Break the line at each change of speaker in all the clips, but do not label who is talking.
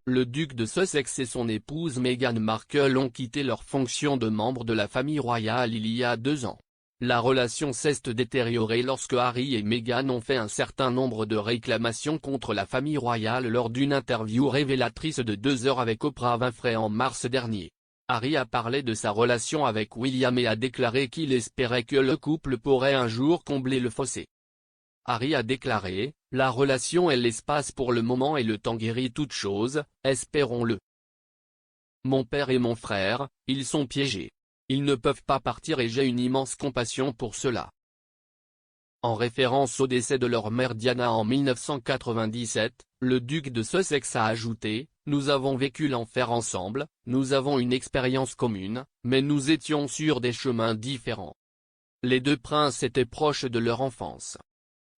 Le duc de Sussex et son épouse Meghan Markle ont quitté leurs fonctions de membres de la famille royale il y a 2 ans. La relation s'est détériorée lorsque Harry et Meghan ont fait un certain nombre de réclamations contre la famille royale lors d'une interview révélatrice de 2 heures avec Oprah Winfrey en mars dernier. Harry a parlé de sa relation avec William et a déclaré qu'il espérait que le couple pourrait un jour combler le fossé. Harry a déclaré, « La relation est l'espace pour le moment et le temps guérit toute chose, espérons-le. Mon père et mon frère, ils sont piégés. Ils ne peuvent pas partir et j'ai une immense compassion pour cela. » En référence au décès de leur mère Diana en 1997, le duc de Sussex a ajouté, « Nous avons vécu l'enfer ensemble, nous avons une expérience commune, mais nous étions sur des chemins différents. » Les 2 princes étaient proches de leur enfance.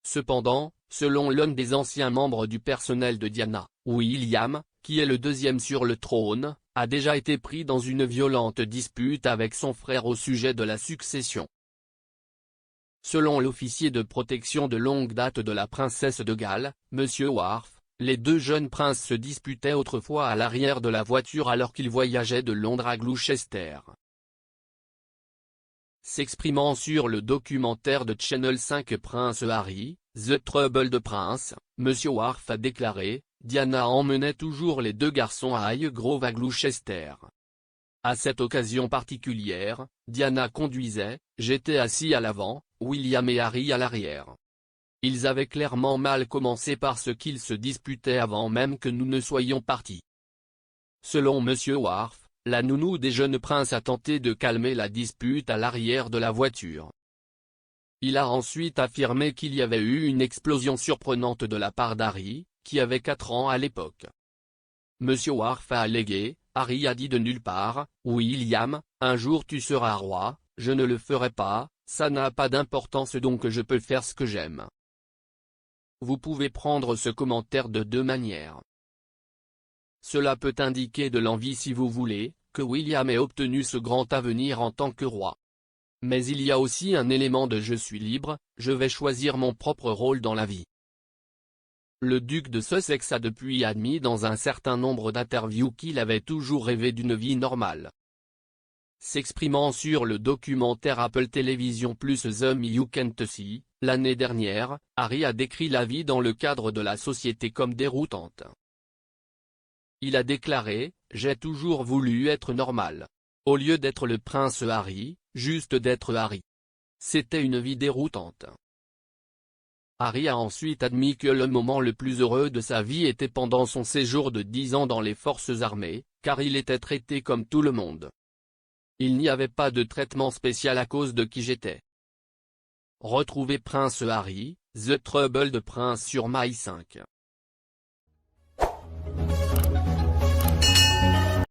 Cependant, selon l'un des anciens membres du personnel de Diana, William, qui est le 2e sur le trône, a déjà été pris dans une violente dispute avec son frère au sujet de la succession. Selon l'officier de protection de longue date de la princesse de Galles, M. Wharf, les 2 jeunes princes se disputaient autrefois à l'arrière de la voiture alors qu'ils voyageaient de Londres à Gloucester. S'exprimant sur le documentaire de Channel 5 Prince Harry, The Troubled Prince, M. Wharf a déclaré, « Diana emmenait toujours les 2 garçons à Highgrove à Gloucester. À cette occasion particulière, Diana conduisait, j'étais assis à l'avant, William et Harry à l'arrière. Ils avaient clairement mal commencé parce qu'ils se disputaient avant même que nous ne soyons partis. » Selon M. Wharf, la nounou des jeunes princes a tenté de calmer la dispute à l'arrière de la voiture. Il a ensuite affirmé qu'il y avait eu une explosion surprenante de la part d'Harry, qui avait 4 ans à l'époque. M. Wharf a allégué, Harry a dit de nulle part, « William, un jour tu seras roi, je ne le ferai pas, ça n'a pas d'importance donc je peux faire ce que j'aime. » Vous pouvez prendre ce commentaire de 2 manières. Cela peut indiquer de l'envie si vous voulez, que William ait obtenu ce grand avenir en tant que roi. Mais il y a aussi un élément de « je suis libre, je vais choisir mon propre rôle dans la vie ». Le duc de Sussex a depuis admis dans un certain nombre d'interviews qu'il avait toujours rêvé d'une vie normale. S'exprimant sur le documentaire Apple Television plus The Me You Can't See, l'année dernière, Harry a décrit la vie dans le cadre de la société comme déroutante. Il a déclaré, « J'ai toujours voulu être normal. Au lieu d'être le prince Harry, juste d'être Harry. C'était une vie déroutante. » Harry a ensuite admis que le moment le plus heureux de sa vie était pendant son séjour de 10 ans dans les forces armées, car il était traité comme tout le monde. Il n'y avait pas de traitement spécial à cause de qui j'étais. Retrouvez Prince Harry, The Troubled Prince sur My5.